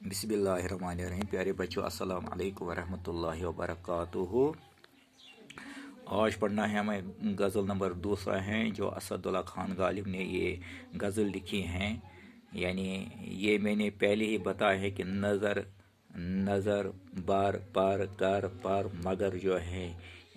बिस्मिल्लाहिर्रहमानिर्रहीम। प्यारे बच्चों, अस्सलाम वालेकुम वरहमतुल्लाहि वबरकातुहू। आज पढ़ना है हमें गज़ल नंबर दूसरा है जो असदुल्ला खान गालिब ने ये गज़ल लिखी हैं। यानी ये मैंने पहले ही बताया है कि नज़र नज़र बार पर कर पर मगर जो है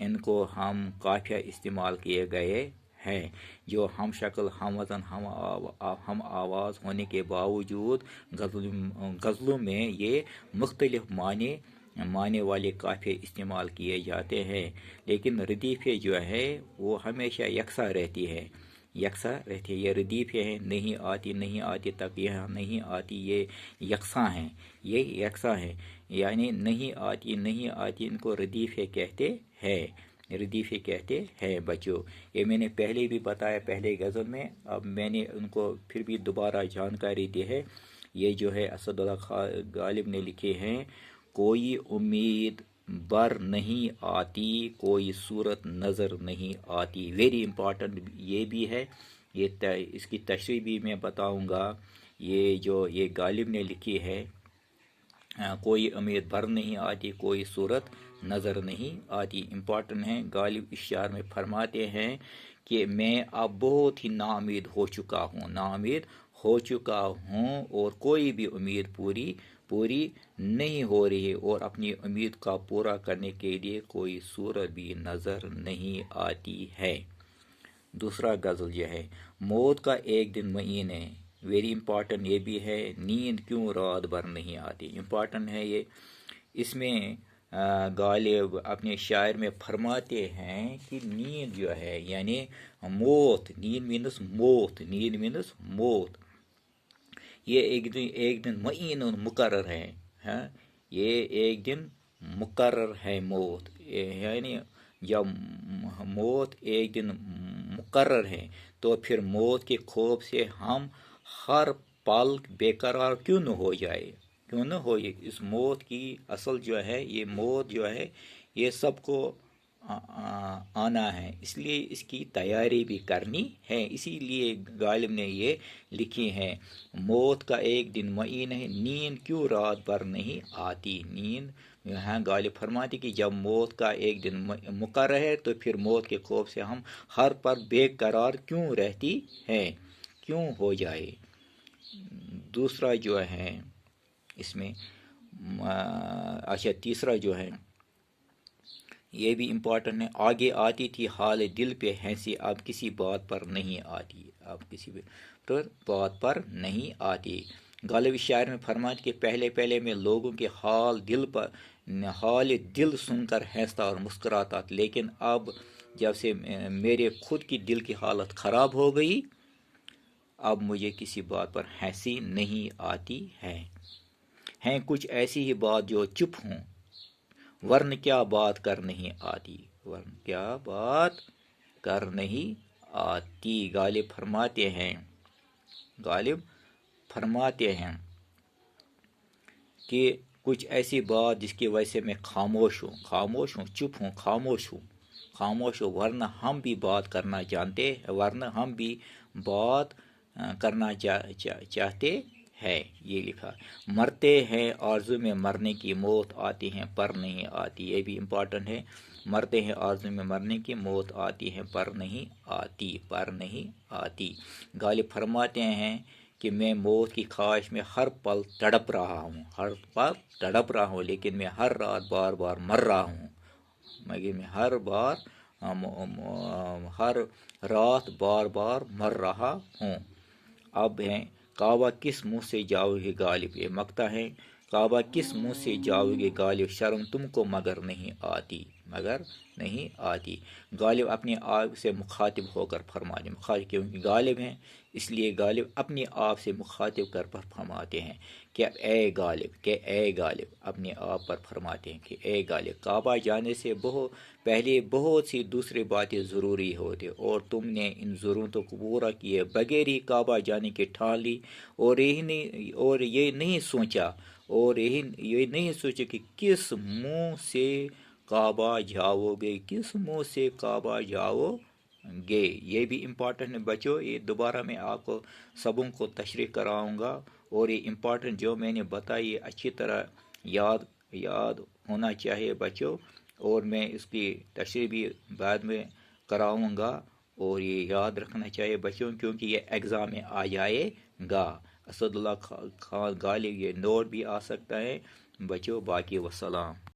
इनको हम काफ़िया इस्तेमाल किए गए हैं। जो हम शक्ल हम वज़न हम आवाज़ होने के बावजूद गज़लों में ये मुख्तलिफ माने वाले काफ़े इस्तेमाल किए जाते हैं, लेकिन रदीफ़े जो है वो हमेशा यकसा रहती है। ये रदीफ़े हैं, नहीं आती तक यह नहीं आती, ये यकसा हैं। यानी नहीं आती इनको रदीफ़े कहते हैं बच्चों। ये मैंने पहले भी बताया पहले गज़ल में, अब मैंने उनको फिर भी दोबारा जानकारी दी है। ये जो है असदुल्ला गालिब ने लिखे हैं। कोई उम्मीद बर नहीं आती, कोई सूरत नज़र नहीं आती। वेरी इम्पॉर्टेंट ये भी है, इसकी तशरीह भी मैं बताऊंगा। ये गालिब ने लिखी है, कोई उम्मीद भर नहीं आती, कोई सूरत नज़र नहीं आती। इम्पॉर्टेंट है। गालिब इस शार में फरमाते हैं कि मैं अब बहुत ही नाउम्मीद हो चुका हूँ और कोई भी उम्मीद पूरी नहीं हो रही, और अपनी उम्मीद का पूरा करने के लिए कोई सूरत भी नज़र नहीं आती है। दूसरा गज़ल यह है, मौत का एक दिन मुईन है। वेरी इंपॉर्टेंट ये भी है। नींद क्यों रात भर नहीं आती, इम्पॉर्टेंट है ये। इसमें गालिब अपने शायर में फरमाते हैं कि नींद जो है यानी मौत, नींद मीनस मौत, ये एक दिन मुईन मुकर्रर है। हाँ, ये एक दिन मुकर्रर है मौत, यानी जब मौत एक दिन मुकर्रर है तो फिर मौत के खौफ से हम हर पल बेकरार क्यों न हो जाए। इस मौत की असल जो है, ये मौत जो है ये सबको आना है, इसलिए इसकी तैयारी भी करनी है। इसीलिए गालिब ने ये लिखी है, मौत का एक दिन मुईन है, नींद क्यों रात भर नहीं आती। नींद यहाँ गालिब फरमाती कि जब मौत का एक दिन मुकर्रर है तो फिर मौत के खौफ से हम हर पर बेकरार क्यों रहती है, क्यों हो जाए। दूसरा जो है इसमें अच्छा तीसरा जो है ये भी इम्पोर्टेंट है। आगे आती थी हाल दिल पे हंसी, अब किसी बात पर नहीं आती। गालिब शायर में फरमाते कि पहले मैं लोगों के हाल दिल सुनकर हंसता और मुस्कुराता, लेकिन अब जब से मेरे खुद की दिल की हालत ख़राब हो गई, अब मुझे किसी बात पर हंसी नहीं आती है। हैं कुछ ऐसी ही बात जो चुप हों, वरन क्या बात कर नहीं आती। गालिब फरमाते हैं कि कुछ ऐसी बात जिसकी वजह से मैं खामोश हूँ, चुप हूँ, खामोश हूँ, वरना हम भी बात करना चाहते है। ये लिखा, मरते हैं आरज़ू में मरने की, मौत आती है पर नहीं आती। ये भी इम्पोर्टेंट है। मरते हैं आरज़ू में मरने की, मौत आती है पर नहीं आती। गालिब फरमाते हैं कि मैं मौत की ख्वाहिश में हर पल तड़प रहा हूँ, लेकिन मैं हर रात बार बार मर रहा हूँ। हर रात बार बार मर रहा हूँ। अब है, काबा किस मुँह से जाओगे गालिब, ये मक्ता है। काबा किस मुँह से जाओगे गालिब, शर्म तुमको मगर नहीं आती। गालिब अपने आप से मुखातिब होकर फरमाते, क्योंकि गालिब हैं इसलिए गालिब अपने आप से मुखातिब कर पर फरमाते हैं कि ए गालिब अपने आप पर फरमाते हैं कि ए गालिब, काबा जाने से पहले बहुत सी दूसरी बातें ज़रूरी होती, और तुमने इन ज़रूरतों को पूरा किए बगैर ही काबा जाने की ठान ली, और ये नहीं सोचा कि किस मुँह से काबा जाओगे। ये भी इम्पोर्टेंट है बच्चों। ये दोबारा मैं आपको सबों को तशरीह कराऊंगा اور یہ امپورٹنٹ جو میں نے بتائی یہ اچھی طرح یاد ہونا چاہیے بچوں، اور میں اس کی تشریح بھی بعد میں کراؤں گا، اور یہ یاد رکھنا چاہیے بچوں کیونکہ یہ ایگزام میں آ جائے گا۔ اسد اللہ خان غالب یہ نوٹ بھی آ سکتا ہے بچوں، باقی وسلام۔